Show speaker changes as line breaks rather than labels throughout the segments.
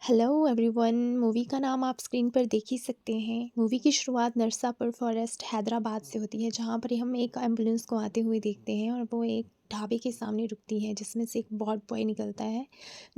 Hello everyone. Movie का नाम आप स्क्रीन पर देख ही सकते हैं। मूवी की शुरुआत नरसापुर फॉरेस्ट हैदराबाद से होती है, जहां पर हम एक एम्बुलेंस को आते हुए देखते हैं और वो एक ढाबे के सामने रुकती है, जिसमें से एक बॉड बॉय निकलता है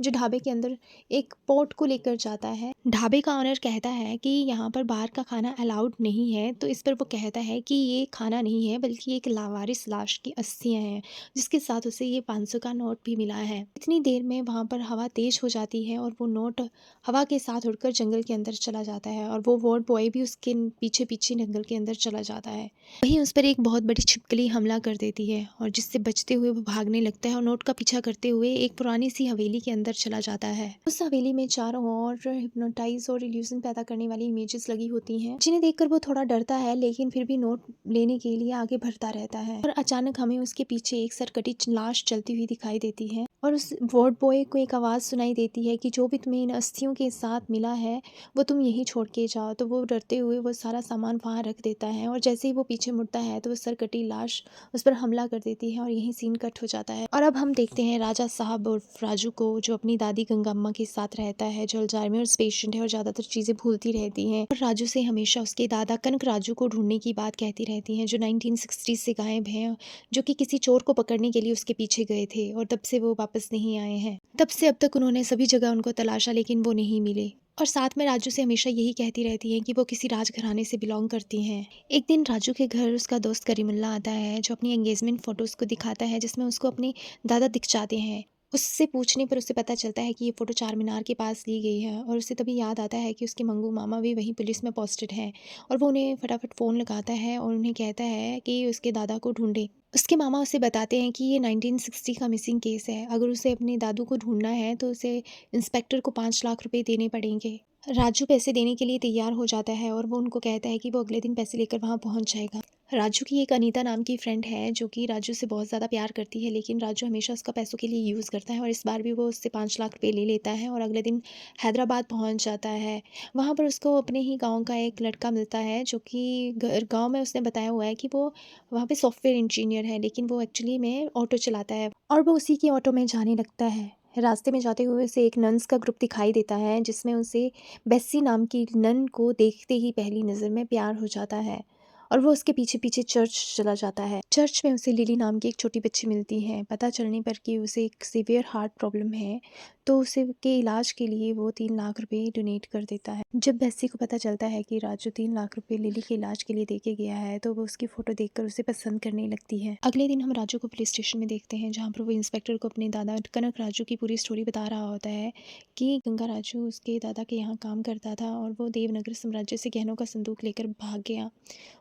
जो ढाबे के अंदर एक पोट को लेकर जाता है। ढाबे का ऑनर कहता है कि यहाँ पर बाहर का खाना अलाउड नहीं है, तो इस पर वो कहता है कि ये खाना नहीं है बल्कि एक लावारिस लाश की अस्थियां हैं, जिसके साथ उसे ये 500 का नोट भी मिला है। इतनी देर में वहाँ पर हवा तेज हो जाती है और वो नोट हवा के साथ उड़कर जंगल के अंदर चला जाता है और वो वार्ड बॉय भी उसके पीछे पीछे जंगल के अंदर चला जाता है। वहीं उस पर एक बहुत बड़ी छिपकली हमला कर देती है और जिससे बचते हुए वो भागने लगता है और नोट का पीछा करते हुए एक पुरानी सी हवेली के अंदर चला जाता है। उस हवेली में चारों ओर हिप्नोटाइज और इल्यूजन पैदा करने वाली इमेजेस लगी होती हैं, जिन्हें देखकर वो थोड़ा डरता है, लेकिन फिर भी नोट लेने के लिए आगे बढ़ता रहता है। और अचानक हमें उसके पीछे एक सरकटी लाश चलती हुई दिखाई देती है और उस वार्ड बॉय को एक आवाज़ सुनाई देती है कि जो भी तुम्हें इन अस्थियों के साथ मिला है वो तुम यहीं छोड़ के जाओ। तो वो डरते हुए वो सारा सामान वहाँ रख देता है और जैसे ही वो पीछे मुड़ता है तो वो सरकटी लाश उस पर हमला कर देती है और यहीं सीन कट हो जाता है। और अब हम देखते हैं राजा साहब और राजू को, जो अपनी दादी गंगाम्मा के साथ रहता है, जो अल्जाइमर में पेशेंट है और ज़्यादातर चीज़ें भूलती रहती हैं। और राजू से हमेशा उसके दादा कनक राजू को ढूंढने की बात कहती रहती हैं, जो 1960 से गायब हैं, जो कि किसी चोर को पकड़ने के लिए उसके पीछे गए थे और तब से वो वापस नहीं आए हैं। तब से अब तक उन्होंने सभी जगह उनको तलाशा, लेकिन वो नहीं मिले। और साथ में राजू से हमेशा यही कहती रहती हैं कि वो किसी राजघराने से बिलोंग करती हैं। एक दिन राजू के घर उसका दोस्त करीमुल्ला आता है, जो अपनी एंगेजमेंट फोटोज को दिखाता है, जिसमें उसको अपने दादा दिख जाते हैं। उससे पूछने पर उसे पता चलता है कि ये फ़ोटो चार मीनार के पास ली गई है और उसे तभी याद आता है कि उसके मंगू मामा भी वहीं पुलिस में पोस्टेड हैं। और वो उन्हें फटाफट फ़ोन लगाता है और उन्हें कहता है कि उसके दादा को ढूंढें। उसके मामा उसे बताते हैं कि ये 1960 का मिसिंग केस है। अगर उसे अपने दादू को ढूंढना है तो उसे इंस्पेक्टर को 5 लाख रुपए देने पड़ेंगे। राजू पैसे देने के लिए तैयार हो जाता है और वो उनको कहता है कि वो अगले दिन पैसे लेकर वहाँ पहुँच जाएगा। राजू की एक अनीता नाम की फ्रेंड है, जो कि राजू से बहुत ज़्यादा प्यार करती है, लेकिन राजू हमेशा उसका पैसों के लिए यूज़ करता है और इस बार भी वो उससे 5 लाख रुपए ले लेता है और अगले दिन हैदराबाद पहुँच जाता है। वहाँ पर उसको अपने ही गाँव का एक लड़का मिलता है, जो कि गाँव में उसने बताया हुआ है कि वो वहाँ पे सॉफ्टवेयर इंजीनियर है, लेकिन वो एक्चुअली में ऑटो चलाता है और वो उसी की ऑटो में जाने लगता है। रास्ते में जाते हुए उसे एक नन्स का ग्रुप दिखाई देता है, जिसमें उसे बेस्सी नाम की नन को देखते ही पहली नज़र में प्यार हो जाता है और वो उसके पीछे पीछे चर्च चला जाता है। चर्च में उसे लिली नाम की एक छोटी बच्ची मिलती है। पता चलने पर कि उसे एक सीवियर हार्ट प्रॉब्लम है, तो उसे के इलाज के लिए वो 3 लाख रुपए डोनेट कर देता है। जब बेस्सी को पता चलता है कि राजू 3 लाख रुपए लिली के इलाज के लिए दे के गया है, तो वो उसकी फ़ोटो देखकर उसे पसंद करने लगती है। अगले दिन हम राजू को पुलिस स्टेशन में देखते हैं, जहाँ पर वो इंस्पेक्टर को अपने दादा कनक राजू की पूरी स्टोरी बता रहा होता है कि गंगा राजू उसके दादा के यहाँ काम करता था और वो देवनगर साम्राज्य से गहनों का संदूक लेकर भाग गया।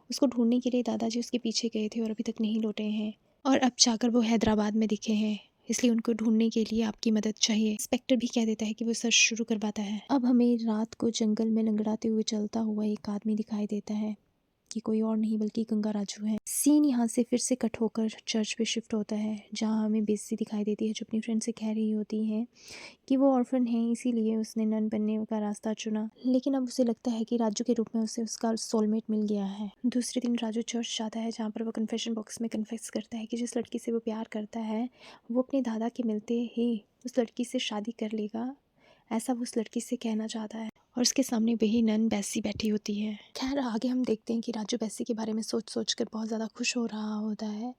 उसको ढूंढने के लिए दादाजी उसके पीछे गए थे और अभी तक नहीं लौटे हैं और अब जाकर वो हैदराबाद में दिखे हैं, इसलिए उनको ढूंढने के लिए आपकी मदद चाहिए। इंस्पेक्टर भी कह देता है कि वो सर्च शुरू करवाता है। अब हमें रात को जंगल में लंगड़ाते हुए चलता हुआ एक आदमी दिखाई देता है, कि कोई और नहीं बल्कि गंगा राजू है। सीन यहाँ से फिर से कट होकर चर्च पे शिफ्ट होता है, जहाँ हमें बेस्सी दिखाई देती है, जो अपनी फ्रेंड से कह रही होती है कि वो ऑर्फन है, इसीलिए उसने नन बनने का रास्ता चुना। लेकिन अब उसे लगता है कि राजू के रूप में उसे उसका सोलमेट मिल गया है। दूसरे दिन राजू चर्च जाता है, जहाँ पर वो कन्फेशन बॉक्स में कन्फेस करता है कि जिस लड़की से वो प्यार करता है, वो अपने दादा के मिलते ही उस लड़की से शादी कर लेगा, ऐसा वो उस लड़की से कहना चाहता है। और उसके सामने वही नन बेस्सी बैठी होती है। खैर आगे हम देखते हैं कि राजू बेस्सी के बारे में सोच सोच कर बहुत ज़्यादा खुश हो रहा होता है।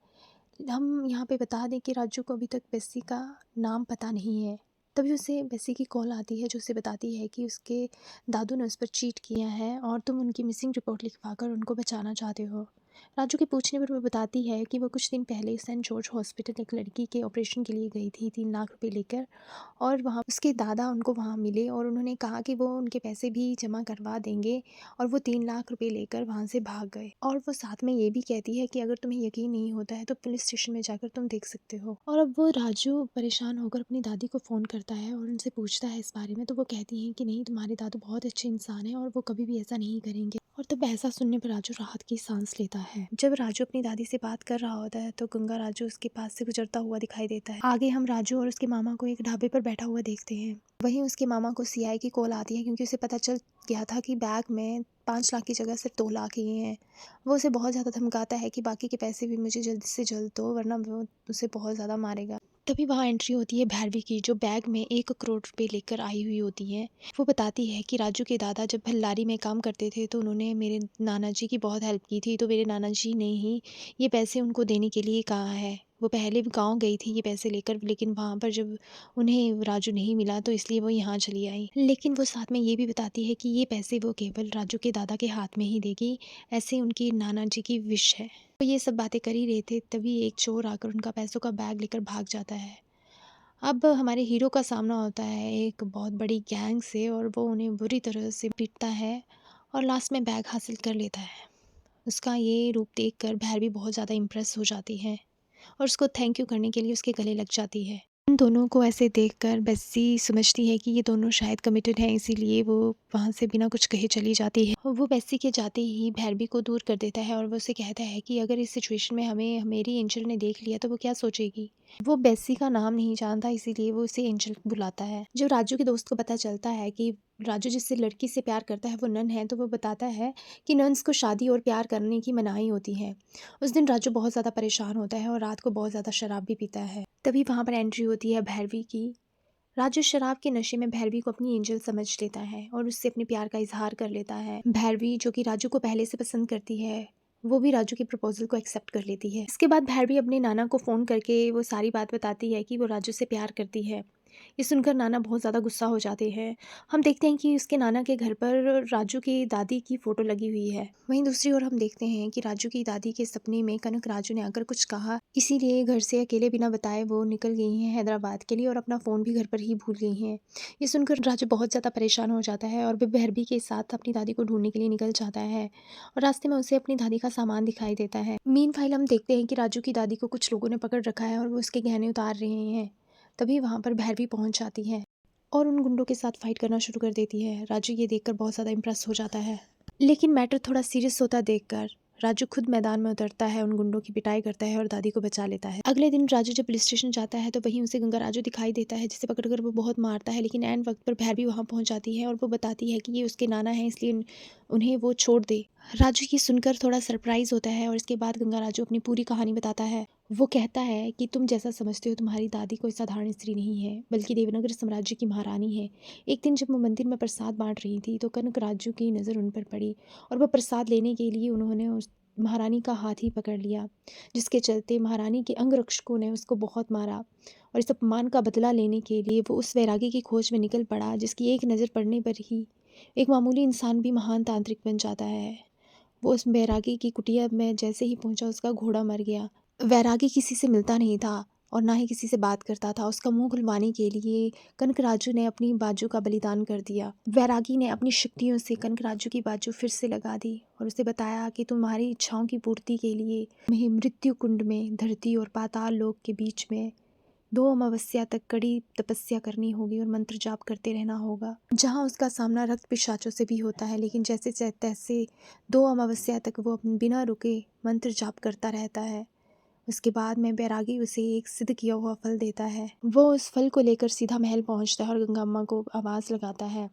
हम यहाँ पे बता दें कि राजू को अभी तक बेस्सी का नाम पता नहीं है। तभी उसे बेस्सी की कॉल आती है, जो उसे बताती है कि उसके दादू ने उस पर चीट किया है और तुम उनकी मिसिंग रिपोर्ट लिखवाकर उनको बचाना चाहते हो। राजू के पूछने पर वो बताती है कि वो कुछ दिन पहले सेंट जॉर्ज हॉस्पिटल एक लड़की के ऑपरेशन के लिए गई थी 3 लाख रुपए लेकर, और वहाँ उसके दादा उनको वहाँ मिले और उन्होंने कहा कि वो उनके पैसे भी जमा करवा देंगे और वो 3 लाख रुपए लेकर वहाँ से भाग गए। और वो साथ में ये भी कहती है कि अगर तुम्हें यकीन नहीं होता है तो पुलिस स्टेशन में जाकर तुम देख सकते हो। और अब वो राजू परेशान होकर अपनी दादी को फ़ोन करता है और उनसे पूछता है इस बारे में, तो वो कहती हैं कि नहीं, तुम्हारे दादू बहुत अच्छे इंसान हैं और वो कभी भी ऐसा नहीं करेंगे। और तब ऐसा सुनने पर राजू राहत की सांस लेता है। जब राजू अपनी दादी से बात कर रहा होता है तो गंगा राजू उसके पास से गुजरता हुआ दिखाई देता है। आगे हम राजू और उसके मामा को एक ढाबे पर बैठा हुआ देखते हैं। वहीं उसके मामा को सीआई की कॉल आती है क्योंकि उसे पता चल गया था कि बैग में 5 लाख की जगह सिर्फ 2 लाख ही हैं। वो उसे बहुत ज़्यादा धमकाता है कि बाकी के पैसे भी मुझे जल्द से जल्द दो, वरना वो उसे बहुत ज़्यादा मारेगा। तभी वहाँ एंट्री होती है भैरवी की, जो बैग में 1 करोड़ रुपए लेकर आई हुई होती है। वो बताती है कि राजू के दादा जब भल्लारी में काम करते थे तो उन्होंने मेरे नाना जी की बहुत हेल्प की थी, तो मेरे नाना जी ने ही ये पैसे उनको देने के लिए कहा है। वो पहले भी गाँव गई थी ये पैसे लेकर, लेकिन वहाँ पर जब उन्हें राजू नहीं मिला तो इसलिए वो यहाँ चली आई। लेकिन वो साथ में ये भी बताती है कि ये पैसे वो केवल राजू के दादा के हाथ में ही देगी, ऐसे उनकी नाना जी की विश है। तो ये सब बातें कर ही रहे थे, तभी एक चोर आकर उनका पैसों का बैग लेकर भाग जाता है। अब हमारे हीरो का सामना होता है एक बहुत बड़ी गैंग से, और वो उन्हें बुरी तरह से पीटता है और लास्ट में बैग हासिल कर लेता है। उसका ये रूप देखकर भैरवी बहुत ज़्यादा इम्प्रेस हो जाती है और उसको थैंक यू करने के लिए उसके गले लग जाती है। उन दोनों को ऐसे देखकर बेस्सी समझती है कि ये दोनों शायद कमिटेड हैं, इसीलिए वो वहाँ से बिना कुछ कहे चली जाती है। और वो बेस्सी के जाते ही भैरवी को दूर कर देता है और वो उसे कहता है कि अगर इस सिचुएशन में हमें मेरी एंजल ने देख लिया तो वो क्या सोचेगी। वो बेस्सी का नाम नहीं जानता, इसीलिए वो उसे एंजल बुलाता है। जब राजू के दोस्त को पता चलता है कि राजू जिससे लड़की से प्यार करता है वो नन है, तो वो बताता है कि नन्स को शादी और प्यार करने की मनाही होती है। उस दिन राजू बहुत ज़्यादा परेशान होता है और रात को बहुत ज़्यादा शराब भी पीता है। तभी वहाँ पर एंट्री होती है भैरवी की। राजू शराब के नशे में भैरवी को अपनी एंजल समझ लेता है और उससे अपने प्यार का इजहार कर लेता है। भैरवी, जो कि राजू को पहले से पसंद करती है, वो भी राजू के प्रपोजल को एक्सेप्ट कर लेती है। इसके बाद भैरवी अपने नाना को फ़ोन करके वो सारी बात बताती है कि वो राजू से प्यार करती है। ये सुनकर नाना बहुत ज़्यादा गुस्सा हो जाते हैं। हम देखते हैं कि उसके नाना के घर पर राजू की दादी की फ़ोटो लगी हुई है। वहीं दूसरी ओर हम देखते हैं कि राजू की दादी के सपने में कनक राजू ने आकर कुछ कहा, इसीलिए घर से अकेले बिना बताए वो निकल गई हैं हैदराबाद के लिए और अपना फ़ोन भी घर पर ही भूल गई हैं। ये सुनकर राजू बहुत ज़्यादा परेशान हो जाता है और वो भैरवी के साथ अपनी दादी को ढूंढने के लिए निकल जाता है और रास्ते में उसे अपनी दादी का सामान दिखाई देता है। मीनवाइल हम देखते हैं कि राजू की दादी को कुछ लोगों ने पकड़ रखा है और वो उसके गहने उतार रहे हैं। तभी वहाँ पर भैरवी पहुँच जाती है और उन गुंडों के साथ फाइट करना शुरू कर देती है। राजू ये देखकर बहुत ज़्यादा इम्प्रेस हो जाता है, लेकिन मैटर थोड़ा सीरियस होता देखकर राजू खुद मैदान में उतरता है, उन गुंडों की पिटाई करता है और दादी को बचा लेता है। अगले दिन राजू जब पुलिस स्टेशन जाता है तो वहीं उसे गंगा राजू दिखाई देता है, जिसे पकड़कर वो बहुत मारता है, लेकिन ऐन वक्त पर भैरवी वहाँ पहुँच जाती है और वो बताती है कि ये उसके नाना हैं, इसलिए उन्हें वो छोड़ दे। राजू ये सुनकर थोड़ा सरप्राइज होता है और इसके बाद गंगा राजू अपनी पूरी कहानी बताता है। वो कहता है कि तुम जैसा समझते हो तुम्हारी दादी कोई साधारण स्त्री नहीं है, बल्कि देवनगर साम्राज्य की महारानी है। एक दिन जब वो मंदिर में प्रसाद बांट रही थी तो कनक राजू की नज़र उन पर पड़ी और वह प्रसाद लेने के लिए उन्होंने उस महारानी का हाथ ही पकड़ लिया, जिसके चलते महारानी के अंगरक्षकों ने उसको बहुत मारा और इस अपमान का बदला लेने के लिए वो उस वैरागी की खोज में निकल पड़ा, जिसकी एक नज़र पड़ने पर ही एक मामूली इंसान भी महान तांत्रिक बन जाता है। वो उस बैरागी की कुटिया में जैसे ही पहुंचा उसका घोड़ा मर गया। वैरागी किसी से मिलता नहीं था और ना ही किसी से बात करता था। उसका मुंह खुलवाने के लिए कनकराजू ने अपनी बाजू का बलिदान कर दिया। वैरागी ने अपनी शक्तियों से कनकराजू की बाजू फिर से लगा दी और उसे बताया कि तुम्हारी इच्छाओं की पूर्ति के लिए तुम्हें मृत्यु कुंड में, धरती और पाताल लोक के बीच में 2 अमावस्या तक कड़ी तपस्या करनी होगी और मंत्र जाप करते रहना होगा, जहाँ उसका सामना रक्त पिशाचों से भी होता है। लेकिन जैसे तैसे 2 अमावस्या तक वो बिना रुके मंत्र जाप करता रहता है। उसके बाद में बैरागी उसे एक सिद्ध किया हुआ फल देता है। वो उस फल को लेकर सीधा महल पहुंचता है और गंगा अम्मा को आवाज़ लगाता है।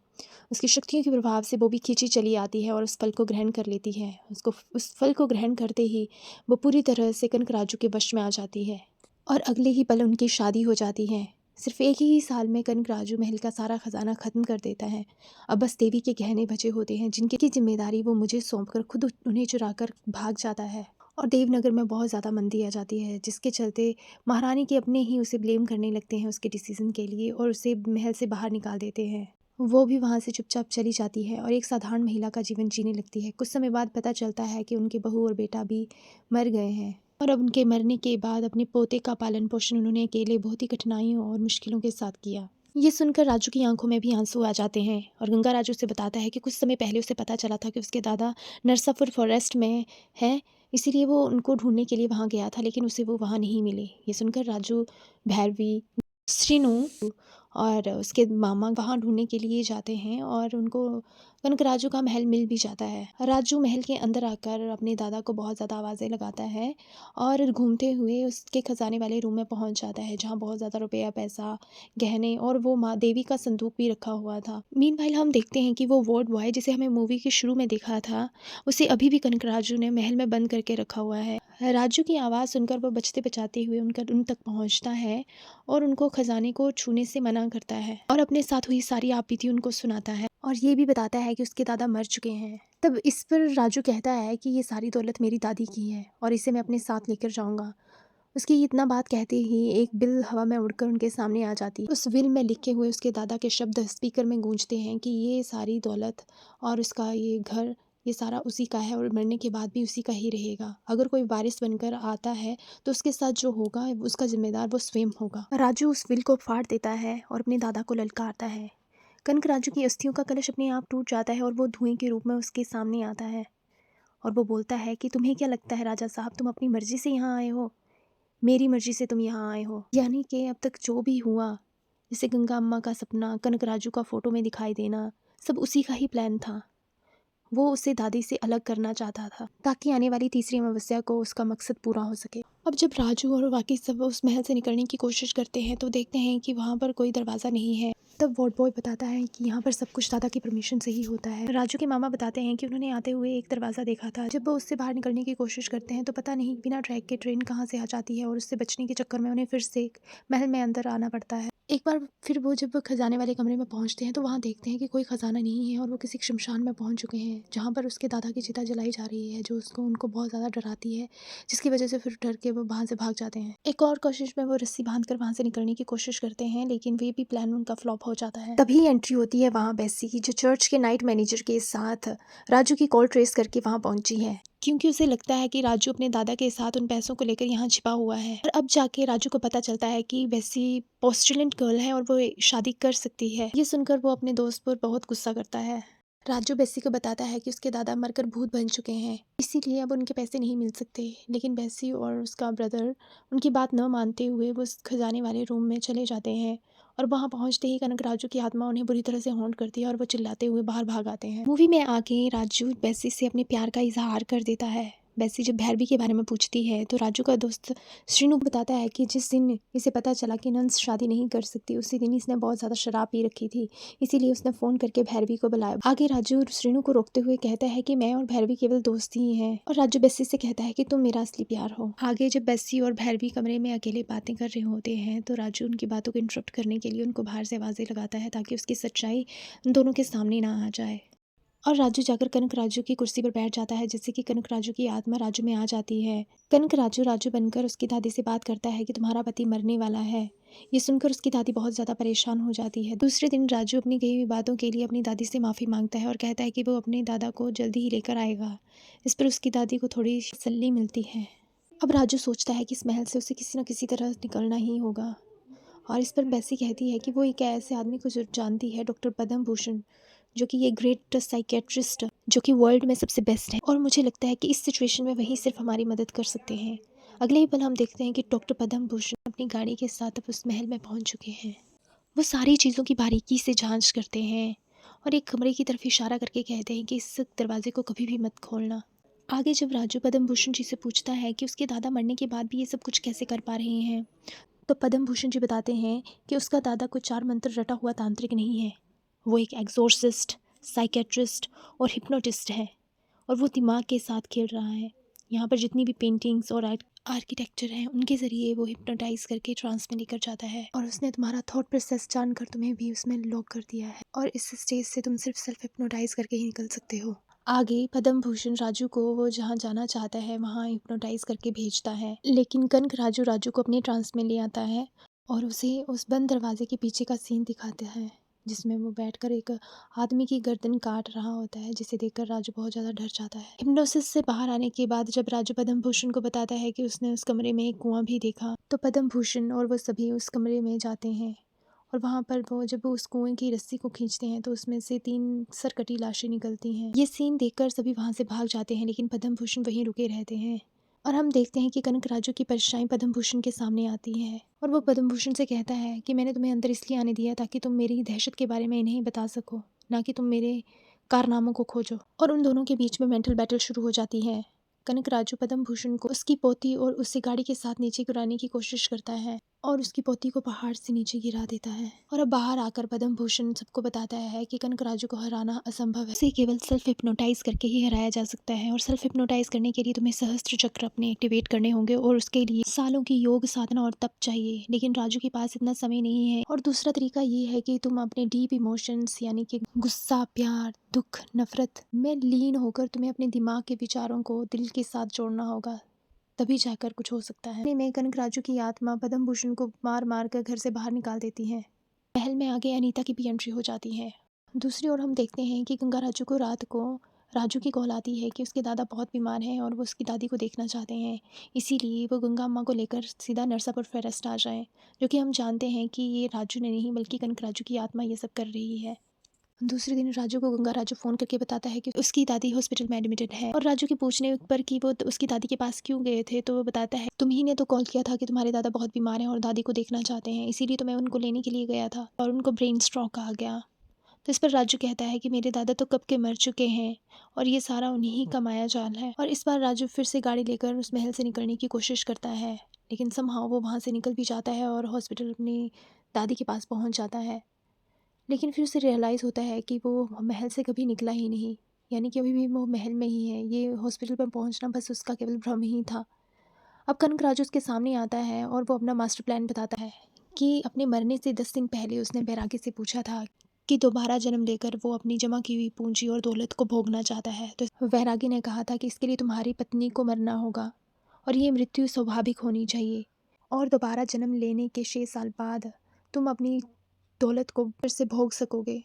उसकी शक्तियों के प्रभाव से वो भी खींची चली आती है और उस फल को ग्रहण कर लेती है। उसको उस फल को ग्रहण करते ही वो पूरी तरह से कनकराजू के वश में आ जाती है और अगले ही पल उनकी शादी हो जाती है। सिर्फ एक ही साल में कनकराजू महल का सारा खजाना ख़त्म कर देता है। अब बस देवी के गहने बचे होते हैं, जिनकी जिम्मेदारी वो मुझे सौंपकर खुद उन्हें चुराकर भाग जाता है और देवनगर में बहुत ज़्यादा मंदी आ जाती है, जिसके चलते महारानी के अपने ही उसे ब्लेम करने लगते हैं उसके डिसीज़न के लिए और उसे महल से बाहर निकाल देते हैं। वो भी वहाँ से चुपचाप चली जाती है और एक साधारण महिला का जीवन जीने लगती है। कुछ समय बाद पता चलता है कि उनके बहू और बेटा भी मर गए हैं और अब उनके मरने के बाद अपने पोते का पालन पोषण उन्होंने अकेले बहुत ही कठिनाइयों और मुश्किलों के साथ किया। ये सुनकर राजू की आंखों में भी आंसू आ जाते हैं और गंगा राजू से बताता है कि कुछ समय पहले उसे पता चला था कि उसके दादा नरसापुर फॉरेस्ट में है, इसीलिए वो उनको ढूंढने के लिए वहाँ गया था, लेकिन उसे वो वहाँ नहीं मिले। ये सुनकर राजू, भैरवी, श्रीनू और उसके मामा वहाँ ढूँढने के लिए जाते हैं और उनको कनकराजू का महल मिल भी जाता है। राजू महल के अंदर आकर अपने दादा को बहुत ज़्यादा आवाज़ें लगाता है और घूमते हुए उसके खजाने वाले रूम में पहुँच जाता है, जहाँ बहुत ज़्यादा रुपया, पैसा, गहने और वो माँ देवी का संदूक भी रखा हुआ था। मीनवाइल हम देखते हैं कि वो वार्ड बॉय जिसे हमें मूवी के शुरू में देखा था, उसे अभी भी कनकराजू ने महल में बंद करके रखा हुआ है। राजू की आवाज़ सुनकर वो बचते बचाते हुए उन तक पहुँचता है और उनको खजाने को छूने से मना करता है और अपने साथ हुई सारी आपबीती उनको सुनाता है और ये भी बताता है कि उसके दादा मर चुके हैं। तब इस पर राजू कहता है कि ये सारी दौलत मेरी दादी की है और इसे मैं अपने साथ लेकर जाऊंगा। उसकी इतना बात कहते ही एक बिल हवा में उड़कर उनके सामने आ जाती है। उस बिल में लिखे हुए उसके दादा के शब्द स्पीकर में गूंजते हैं कि ये सारी दौलत और उसका ये घर, ये सारा उसी का है और मरने के बाद भी उसी का ही रहेगा। अगर कोई वारिस बनकर आता है तो उसके साथ जो होगा उसका जिम्मेदार वो स्वयं होगा। राजू उस बिल को फाड़ देता है और अपने दादा को ललकारता है। कनक राजू की अस्थियों का कलश अपने आप टूट जाता है और वो धुएं के रूप में उसके सामने आता है और वो बोलता है कि तुम्हें क्या लगता है राजा साहब, तुम अपनी मर्जी से यहाँ आए हो? मेरी मर्जी से तुम यहाँ आए हो। यानी कि अब तक जो भी हुआ, जैसे गंगा अम्मा का सपना, कनक राजू का फोटो में दिखाई देना, सब उसी का ही प्लान था। वो उसे दादी से अलग करना चाहता था ताकि आने वाली तीसरी अमावस्या को उसका मकसद पूरा हो सके। अब जब राजू और बाकी सब उस महल से निकलने की कोशिश करते हैं तो देखते हैं कि वहाँ पर कोई दरवाज़ा नहीं है। तब वार्ड बॉय बताता है कि यहाँ पर सब कुछ दादा की परमिशन से ही होता है। राजू के मामा बताते हैं कि उन्होंने आते हुए एक दरवाज़ा देखा था। जब वो उससे बाहर निकलने की कोशिश करते हैं तो पता नहीं बिना ट्रैक के ट्रेन कहाँ से आ जाती है और उससे बचने के चक्कर में उन्हें फिर से एक महल में अंदर आना पड़ता है। एक बार फिर वो जब खजाने वाले कमरे में पहुंचते हैं तो वहाँ देखते हैं कि कोई खजाना नहीं है और वो किसी शमशान में पहुंच चुके हैं, जहाँ पर उसके दादा की चिता जलाई जा रही है, जो उसको उनको बहुत ज़्यादा डराती है, जिसकी वजह से फिर डर के वो वहाँ से भाग जाते हैं। एक और कोशिश में वो रस्सी बांधकर वहाँ से निकलने की कोशिश करते हैं, लेकिन वे भी प्लान उनका फ्लॉप हो जाता है। तभी एंट्री होती है वहाँ बेसी की, जो चर्च के नाइट मैनेजर के साथ राजू की कॉल ट्रेस करके वहाँ पहुंची है, क्योंकि उसे लगता है कि राजू अपने दादा के साथ उन पैसों को लेकर यहाँ छिपा हुआ है। और अब जाके राजू को पता चलता है कि बेसी पोस्टुलेंट गर्ल है और वो शादी कर सकती है। ये सुनकर वो अपने दोस्त पर बहुत गुस्सा करता है। राजू बेसी को बताता है कि उसके दादा मरकर भूत बन चुके हैं, इसीलिए अब उनके पैसे नहीं मिल सकते। लेकिन बेसी और उसका ब्रदर उनकी बात न मानते हुए वो उस खजाने वाले रूम में चले जाते हैं और वहाँ पहुँचते ही कनक राजू की आत्मा उन्हें बुरी तरह से हॉन्ट करती है और वो चिल्लाते हुए बाहर भाग आते हैं। मूवी में आगे राजू बेसी से अपने प्यार का इजहार कर देता है। बेसी जब भैरवी के बारे में पूछती है तो राजू का दोस्त श्रीनु बताता है कि जिस दिन इसे पता चला कि नंस शादी नहीं कर सकती, उसी दिन इसने बहुत ज़्यादा शराब पी रखी थी, इसीलिए उसने फ़ोन करके भैरवी को बुलाया। आगे राजू श्रीनु को रोकते हुए कहता है कि मैं और भैरवी केवल दोस्त ही हैं और राजू बेसी से कहता है कि तुम मेरा असली प्यार हो। आगे जब बेसी और भैरवी कमरे में अकेले बातें कर रहे होते हैं तो राजू उनकी बातों को इंटरप्ट करने के लिए उनको बाहर से आवाज़ें लगाता है ताकि उसकी सच्चाई दोनों के सामने ना आ जाए। और राजू जाकर कनक राजू की कुर्सी पर बैठ जाता है, जिससे कि कनक राजू की आत्मा राजू में आ जाती है। कनक राजू राजू बनकर उसकी दादी से बात करता है कि तुम्हारा पति मरने वाला है। ये सुनकर उसकी दादी बहुत ज़्यादा परेशान हो जाती है। दूसरे दिन राजू अपनी कही हुई बातों के लिए अपनी दादी से माफ़ी मांगता है और कहता है कि वो अपने दादा को जल्दी ही लेकर आएगा। इस पर उसकी दादी को थोड़ी तसल्ली मिलती है। अब राजू सोचता है कि इस महल से उसे किसी न किसी तरह निकलना ही होगा और इस पर बेसी कहती है कि वो एक ऐसे आदमी को जो जानती है, डॉक्टर पद्म भूषण, जो कि ये ग्रेट साइकेट्रिस्ट जो कि वर्ल्ड में सबसे बेस्ट है, और मुझे लगता है कि इस सिचुएशन में वही सिर्फ हमारी मदद कर सकते हैं। अगले ही पल हम देखते हैं कि डॉक्टर पद्म भूषण अपनी गाड़ी के साथ अब उस महल में पहुंच चुके हैं। वो सारी चीज़ों की बारीकी से जांच करते हैं और एक कमरे की तरफ इशारा करके कहते हैं कि इस दरवाजे को कभी भी मत खोलना। आगे जब राजू पद्म भूषण जी से पूछता है कि उसके दादा मरने के बाद भी ये सब कुछ कैसे कर पा रहे हैं, तो पद्म भूषण जी बताते हैं कि उसका दादा कोई चार मंत्र रटा हुआ तांत्रिक नहीं है, वो एक एग्जोर्सिस्ट, साइकेट्रिस्ट और हिप्नोटिस्ट है और वो दिमाग के साथ खेल रहा है। यहाँ पर जितनी भी पेंटिंग्स और आर्किटेक्चर हैं उनके ज़रिए वो हिप्नोटाइज करके ट्रांस में लेकर जाता है और उसने तुम्हारा थॉट प्रोसेस जानकर तुम्हें भी उसमें लॉक कर दिया है और इस स्टेज से तुम सिर्फ सेल्फ हिप्नोटाइज करके ही निकल सकते हो। आगे पद्म भूषण राजू को वो जहाँ जाना चाहता है वहाँ हिप्नोटाइज करके भेजता है, लेकिन कनक राजू राजू को अपने ट्रांस में ले आता है और उसे उस बंद दरवाजे के पीछे का सीन दिखाता है, जिसमें वो बैठकर एक आदमी की गर्दन काट रहा होता है, जिसे देखकर राजू बहुत ज़्यादा डर जाता है। हिप्नोसिस से बाहर आने के बाद जब राजू पद्म भूषण को बताता है कि उसने उस कमरे में एक कुआं भी देखा, तो पद्म भूषण और वो सभी उस कमरे में जाते हैं और वहाँ पर वो जब वो उस कुएं की रस्सी को खींचते हैं तो उसमें से 3 सरकटी लाशें निकलती हैं। ये सीन देखकर सभी वहाँ से भाग जाते हैं, लेकिन पद्म भूषण वहीं रुके रहते हैं और हम देखते हैं कि कनक राजू की परछाई पद्म भूषण के सामने आती है और वो पद्म भूषण से कहता है कि मैंने तुम्हें अंदर इसलिए आने दिया ताकि तुम मेरी दहशत के बारे में इन्हें बता सको, ना कि तुम मेरे कारनामों को खोजो। और उन दोनों के बीच में मेंटल बैटल शुरू हो जाती है। कनक राजू पद्म भूषण को उसकी पोती और उससे गाड़ी के साथ नीचे गिराने की कोशिश करता है और उसकी पोती को पहाड़ से नीचे गिरा देता है। और अब बाहर आकर पद्म भूषण सबको बताता है कि कनक राजू को हराना असंभव है, इसे केवल सेल्फ हिप्नोटाइज करके ही हराया जा सकता है। और सेल्फ हिप्नोटाइज करने के लिए तुम्हें सहस्त्र चक्र अपने एक्टिवेट करने होंगे और उसके लिए सालों की योग साधना और तप चाहिए, लेकिन राजू के पास इतना समय नहीं है। और दूसरा तरीका ये है कि तुम अपने डीप इमोशंस यानी कि गुस्सा, प्यार, दुख, नफरत में लीन होकर तुम्हें अपने दिमाग के विचारों को दिल के साथ जोड़ना होगा, तभी जाकर कुछ हो सकता है। में कनक राजू की आत्मा पद्म भूषण को मार मार कर घर से बाहर निकाल देती है। महल में आगे अनीता की भी एंट्री हो जाती है। दूसरी ओर हम देखते हैं कि गंगा राजू को रात को राजू की कॉल आती है कि उसके दादा बहुत बीमार हैं और वो उसकी दादी को देखना चाहते हैं, इसीलिए वो गंगा अम्मा को लेकर सीधा नरसापुर फॉरेस्ट आ जाएं, जो कि हम जानते हैं कि ये राजू ने नहीं बल्कि कनक राजू की आत्मा ये सब कर रही है। दूसरे दिन राजू को गंगा राजू फ़ोन करके बताता है कि उसकी दादी हॉस्पिटल में एडमिटेड है और राजू के पूछने पर कि वो उसकी दादी के पास क्यों गए थे तो वो बताता है तुम ही ने तो कॉल किया था कि तुम्हारे दादा बहुत बीमार हैं और दादी को देखना चाहते हैं, इसीलिए तो मैं उनको लेने के लिए गया था और उनको ब्रेन स्ट्रोक आ गया। तो इस पर राजू कहता है कि मेरे दादा तो कब के मर चुके हैं और ये सारा उन्हीं का माया जाल है। और इस बार राजू फिर से गाड़ी लेकर उस महल से निकलने की कोशिश करता है, लेकिन समहाउ वो वहाँ से निकल भी जाता है और हॉस्पिटल अपनी दादी के पास पहुँच जाता है। लेकिन फिर उसे रियलाइज़ होता है कि वो महल से कभी निकला ही नहीं, यानी कि अभी भी वो महल में ही है, ये हॉस्पिटल पर पहुंचना बस उसका केवल भ्रम ही था। अब कनक राजू उसके सामने आता है और वो अपना मास्टर प्लान बताता है कि अपने मरने से 10 दिन पहले उसने बैरागी से पूछा था कि दोबारा जन्म लेकर वो अपनी जमा की हुई पूंजी और दौलत को भोगना चाहता है। तो वैरागी ने कहा था कि इसके लिए तुम्हारी पत्नी को मरना होगा और ये मृत्यु स्वाभाविक होनी चाहिए और दोबारा जन्म लेने के 6 साल बाद तुम अपनी दौलत को फिर से भोग सकोगे।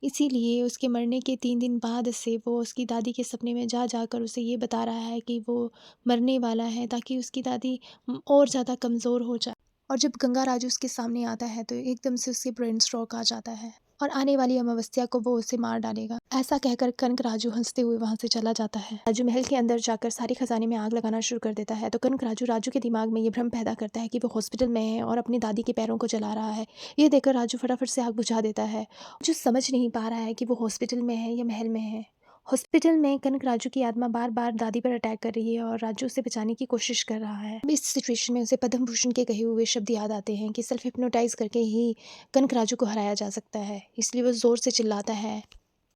इसीलिए उसके मरने के 3 दिन बाद से वो उसकी दादी के सपने में जा जाकर उसे ये बता रहा है कि वो मरने वाला है ताकि उसकी दादी और ज़्यादा कमज़ोर हो जाए। और जब गंगा राजू उसके सामने आता है तो एकदम से उसके ब्रेन स्ट्रोक आ जाता है और आने वाली अमावस्या को वो उसे मार डालेगा। ऐसा कहकर कनक राजू हंसते हुए वहाँ से चला जाता है। राजू महल के अंदर जाकर सारे खजाने में आग लगाना शुरू कर देता है तो कनक राजू के दिमाग में ये भ्रम पैदा करता है कि वो हॉस्पिटल में है और अपनी दादी के पैरों को जला रहा है। ये देखकर राजू फटाफट से आग बुझा देता है, जो समझ नहीं पा रहा है कि वो हॉस्पिटल में है या महल में है। हॉस्पिटल में कनक राजू की आत्मा बार बार दादी पर अटैक कर रही है और राजू उसे बचाने की कोशिश कर रहा है। इस सिचुएशन में उसे पद्म भूषण के कहे हुए शब्द याद आते हैं कि सेल्फ हिप्नोटाइज करके ही कनक राजू को हराया जा सकता है। इसलिए वो ज़ोर से चिल्लाता है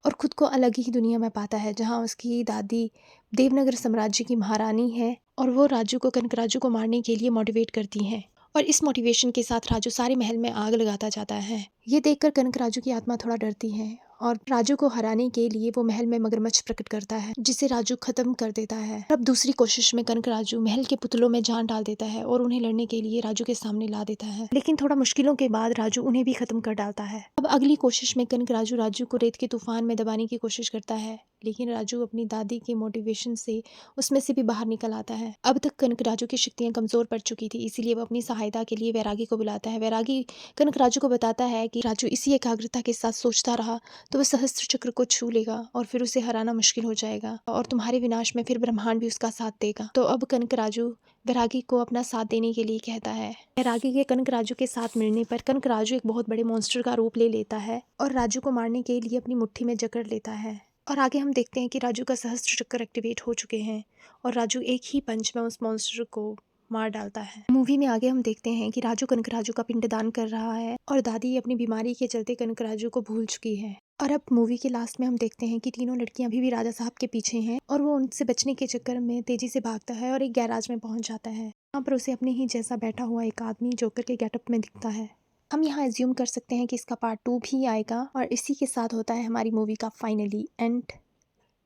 और खुद को अलग ही दुनिया में पाता है जहाँ उसकी दादी देवनगर साम्राज्य की महारानी है और वो राजू को कनक राजू को मारने के लिए मोटिवेट करती हैं। और इस मोटिवेशन के साथ राजू सारे महल में आग लगाता जाता है। ये देखकर कनक राजू की आत्मा थोड़ा डरती है और राजू को हराने के लिए वो महल में मगरमच्छ प्रकट करता है जिसे राजू खत्म कर देता है। अब दूसरी कोशिश में कनक राजू महल के पुतलों में जान डाल देता है और उन्हें लड़ने के लिए राजू के सामने ला देता है, लेकिन थोड़ा मुश्किलों के बाद राजू उन्हें भी खत्म कर डालता है। अब अगली कोशिश में कनक राजू को रेत के तूफान में दबाने की कोशिश करता है, लेकिन राजू अपनी दादी के मोटिवेशन से उसमें से भी बाहर निकल आता है। अब तक कनक राजू की शक्तियां कमजोर पड़ चुकी थी, इसीलिए वो अपनी सहायता के लिए वैरागी को बुलाता है। वैरागी कनक राजू को बताता है कि राजू इसी एकाग्रता के साथ सोचता रहा तो वह सहस्त्र चक्र को छू लेगा और फिर उसे हराना मुश्किल हो जाएगा और तुम्हारे विनाश में फिर ब्रह्मांड भी उसका साथ देगा। तो अब कनक राजू वैरागी को अपना साथ देने के लिए कहता है। वैरागी के कनक राजू के साथ मिलने पर कनक राजू एक बहुत बड़े मॉन्स्टर का रूप ले लेता है और राजू को मारने के लिए अपनी मुट्ठी में जकड़ लेता है। और आगे हम देखते हैं कि राजू का सहस्त्र चक्र एक्टिवेट हो चुके हैं और राजू एक ही पंच में उस मॉन्स्टर को मार डालता है। मूवी में आगे हम देखते हैं कि राजू कनक राजू का पिंडदान कर रहा है और दादी अपनी बीमारी के चलते कनक राजू को भूल चुकी है। और अब मूवी के लास्ट में हम देखते हैं कि तीनों लड़कियां अभी भी राजा साहब के पीछे हैं और वो उनसे बचने के चक्कर में तेजी से भागता है और एक गैराज में पहुंच जाता है। यहाँ पर उसे अपने ही जैसा बैठा हुआ एक आदमी जोकर के गेटअप में दिखता है। हम यहाँ एज्यूम कर सकते हैं कि इसका पार्ट 2 भी आएगा और इसी के साथ होता है हमारी मूवी का फाइनली एंड।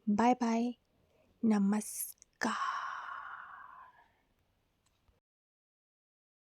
बाय बाय, नमस्कार।